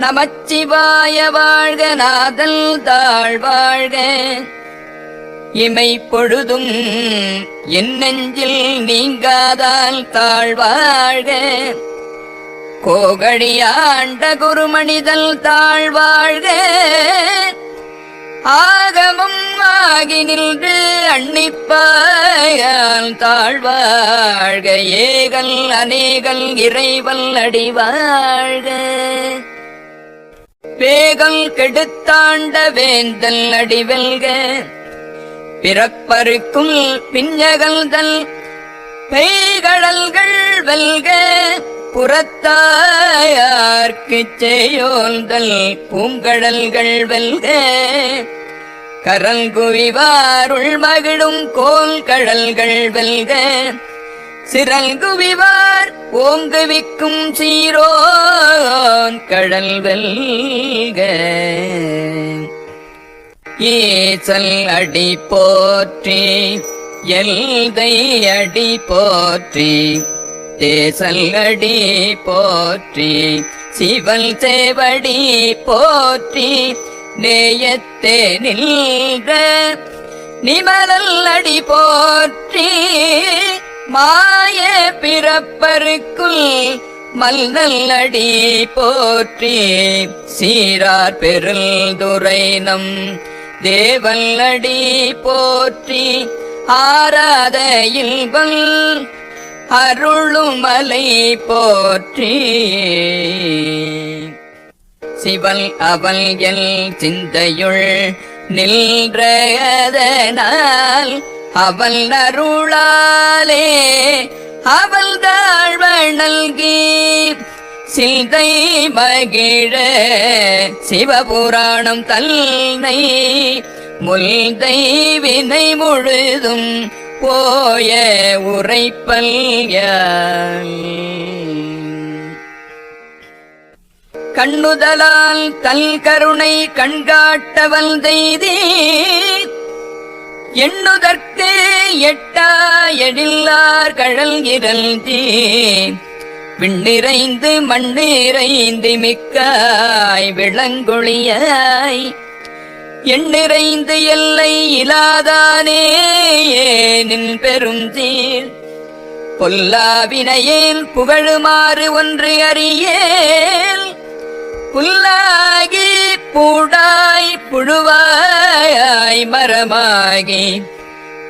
நமச்சிவாய வாழ்க நாதல் தாழ் வாழ்க. இமை பொழுதும் என் நெஞ்சில் நீங்காதால் தாழ்வாழ்க. கோகழியாண்ட குருமணிதல் தாழ்வாழ்க. ஆகமம் ஆகி நின்று அன்னிப்பாயால் தாழ்வாழ்க. ஏகல் அநேகல் இறைவல் அடிவாழ்க. வேகல் கெடுத்தாண்ட வேந்தல் அடிவெல்க. பிறப்பருக்கும் பிஞ்சகல்தல் பெய்கடல்கள் வெல்க. புறத்தாயார்க்குச் செய்யோல்தல் பூங்கடல்கள் வெல்க. கரல்குவிவாருள் மகிழும் கோல் கடல்கள் வெல்க. சிறல்குவிவார் ஓங்குவிக்கும் சீரோன் கடல் வெல்க. ஈசல் அடி போற்றி எல்தை அடி போற்றி தேசல் அடி போற்றி சிவல் சேவடி போற்றி நேயத்தே நின்ற நிமலல் அடி போற்றி மாய பிறப்பருக்குள் மல்நல் அடி போற்றி சீரார் பெருள் துரைனம் தேவல் அடி போற்றி ஆராத இல்வல் அருளுமலை போற்றி சிவல் அவல் எல் சிந்தையுள் நின்றதனால் அவள் அருளாலே அவள் தாழ்வணல்கி சிந்தை மகிழ சிவபுராணம் தன்னை முல்தை வினை முழுதும் போய உரைப்பல் கண்ணுதலால் தல் கருணை கண்காட்டவல் தெய்தி எண்ணுதற்கு எட்டா எழில்லார் கழல் இரல்தி விண்ணிறைந்து மண்ணிறைந்து மிக்காய் விளங்கொழியாய் எண்ணிறைந்து எல்லை இலாதானே நின் பெரும் தீர் பொல்லாவினையேல் புகழுமாறு ஒன்று அறியேல் புல்லாகி பூடாய் புழுவாய் மரமாகி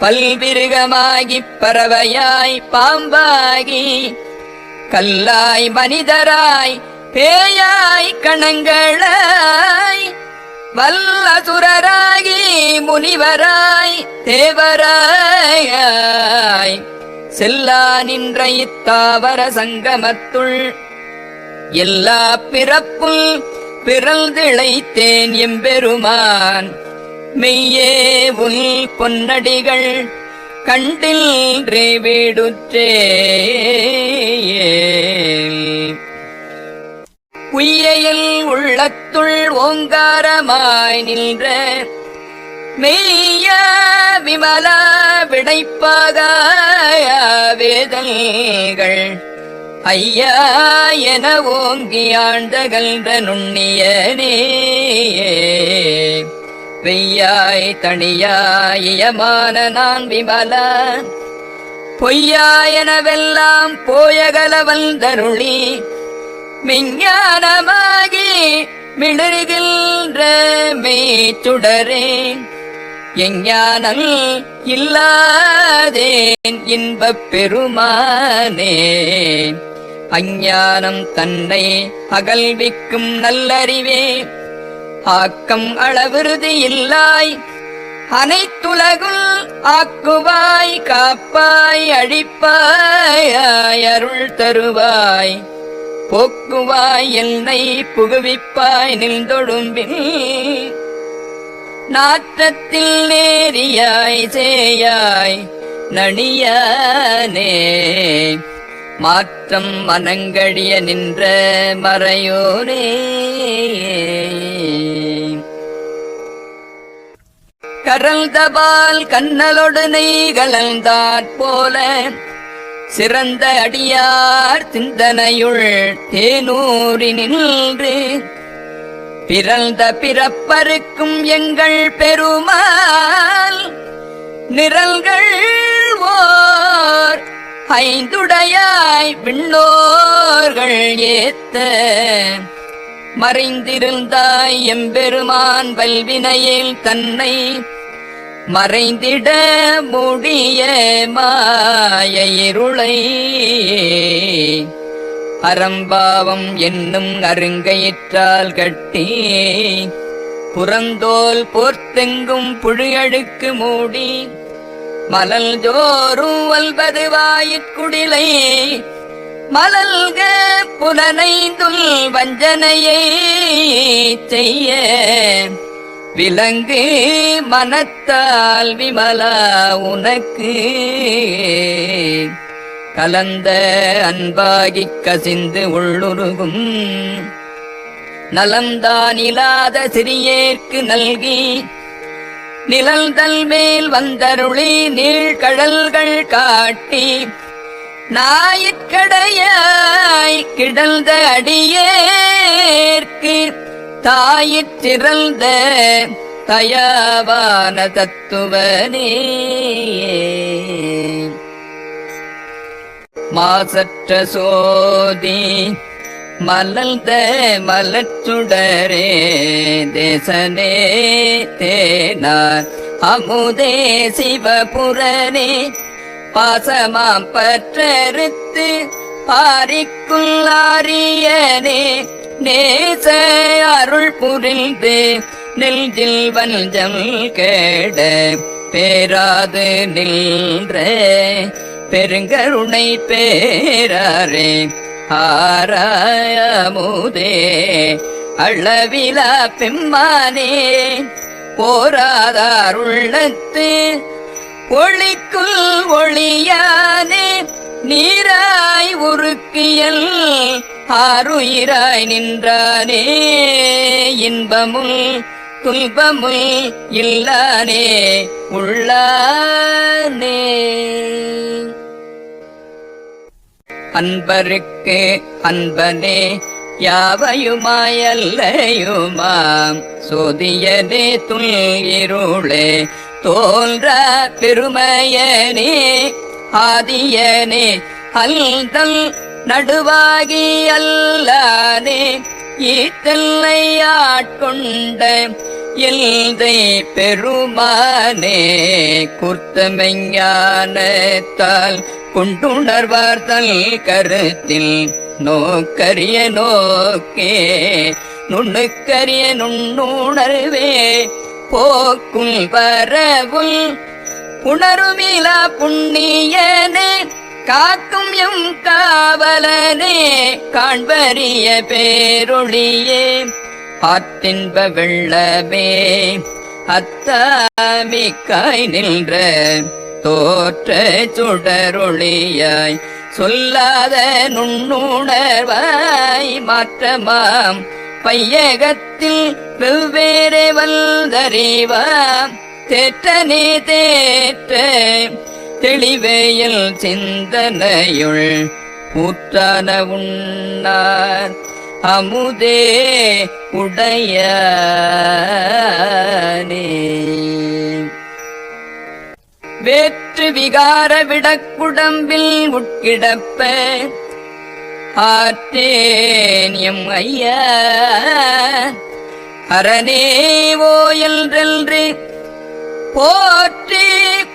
பல்விருகமாகி பறவையாய் பாம்பாகி கல்லாய் மனிதராய் பேயாய் கணங்களாய் வல்லசுரராகி முனிவராய் தேவராய் செல்லா நின்ற இத்தாவர சங்கமத்துள் எல்லா பிறப்புள் பிறழ்திழைத்தேன் எம்பெருமான் மெய்யே உன் பொன்னடிகள் கண்டில் வீடுற்றே உய்யையில் உள்ளத்துள் ஓங்காரமாய் நின்ற மெய்ய விமலா விடைப்பாக வேதல்கள் ஐயா என ஓங்கி ஆழ்ந்தகன்ற நுண்ணியனே வெய்யாய் தனியாயமான நான் விமலா பொய்யாயனவெல்லாம் போயகல வந்தருளி விஞ்ஞானமாகி மிளறுகின்ற மெய்ச்சுடரே எஞ்ஞானம் இல்லாதேன் இன்பப் பெருமானே அஞ்ஞானம் தன்னை அகல்விக்கும் நல்லறிவே ஆக்கம் அளவிருதி இல்லாய் அனைத்துலகுள் ஆக்குவாய் காப்பாய் அழிப்பாய் அருள் தருவாய் போக்குவாய் என்னை புகுவிப்பாய் நின்றொடும்பில் நாற்றத்தில் நேரியாய் சேயாய் நணியானே மாற்றம் மனங்கழிய நின்ற மறையோரே கரல்தபால் கண்ணலொடு நெய் கலந்தாற்போல சிறந்த அடியார் சிந்தனையுள் தேனூரி நின்று பிறந்த பிறப்பருக்கும் எங்கள் பெருமாள் நிரல்கள் ஓர் ஐந்துடையாய் விண்ணோர்கள் ஏத்த மறைந்திருந்தாய் எம்பெருமான் வல்வினையில் தன்னை மறைந்திட முடிய மாய இருளை அறம்பாவம் என்னும் அருங்கயிற்றால் கட்டி புறந்தோல் போர்த்தெங்கும் புழியழுக்கு மூடி மலல் ஜோறும் வல்வது வாயிற்குடிலை மலல்க புலனைந்துள் வஞ்சனையை செய்ய விலங்கு மனத்தால் விமலா உனக்கு கலந்த அன்பாகிக் கசிந்து உள்ளுருகும் நலம்தான் இல்லாத சிறியேற்கு நல்கி நிழல்தல் மேல் வந்தருளி நீழ்கடல்கள் காட்டி நாயிற்கடையாய் கிடந்த அடியேற்கு தாயிற்றிறந்த தயாவான தத்துவனே மாசற்ற சோதி மலர்ந்த மலச்சுடரே தேசனே தேனார் அமுதே சிவபுரனே பாசமாம் பற்றறுத்து பாரிக்குள்ளாரியனே நேச அருள் புரிந்து நெஞ்சில் வஞ்சம் கேட பேராது நின்ற பெருங்கருணை பேரே ஆராயமுதே அளவிலா பெம்மானே போராதாருள்ளத்து ஒளிக்குள் ஒளியானே நீராய் உருக்கியல் ஆருயிராய் நின்றானே இன்பமுள் துன்பமுள் இல்லானே உள்ளானே அன்பருக்கு அன்பனே யாவையுமாயல்லையுமாம் சோதியனே துள்ளிருளே தோன்ற பெருமையனே ஆதியனே அல்தல் நடுவாகி அல்லானே ஈத்தல்லை ஆட்கொண்ட எல்தை பெருமானே குர்த்தமெஞ்ஞானத்தால் கொண்டுணர்வார்த்தல் கருத்தில் நோக்கரிய நோக்கே நுண்ணுக்கரிய நுண்ணுணர்வே போக்குள் வரவுள் உணருமிலா புண்ணியனே காக்கும் எம் காவலனே காண்பரிய பேரொழியே ஆற்றின்ப வெள்ளமே அத்தாமிக்காய் நின்ற தோற்ற சுடரொளியாய் சொல்லாத நுண்ணுணர்வாய் மாற்றமாம் பையகத்தில் வெவ்வேறு வல்தறிவாம் தேற்றனே தேற்ற தெளிவேயில் சிந்தனையுள் ஊற்றான உண்ணார் அமுதே உடையானே வேற்று விகார விடக்குடம்பில் உட்கிடப்ப ஆற்றேன் எம் ஐயா அரணேவோ என்றென்று போற்றி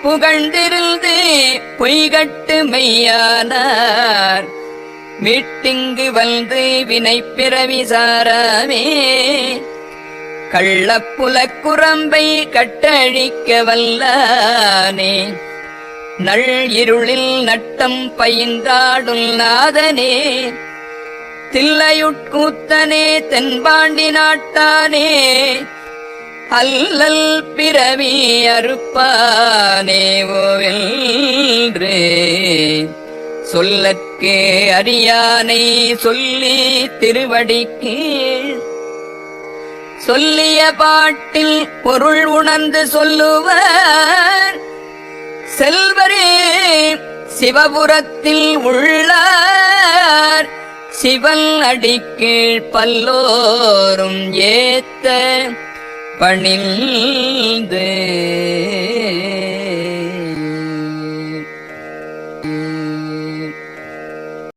புகழ்ந்திருந்து பொய்கட்டு மெய்யானார் மீட்டிங்கு வந்து வினை பிறவி சாராமே கள்ளப்புலக்குரம்பை கட்டழிக்க வல்லானே நள் இருளில் நட்டம் பயின்றாடுல் நாதனே தில்லையுட்கூத்தனே தென்பாண்டி நாட்டானே அல்லல் பிறவி அறுப்பானே ஓவென்று சொல்லற்கே அறியானை சொல்லி திருவடிக்கு சொல்லிய பாட்டில் பொருள் உணர்ந்து சொல்லுவர் செல்வரே சிவபுரத்தில் உள்ளார் சிவன் அடிக்கீழ் பல்லோரும் ஏத்த பணிந்து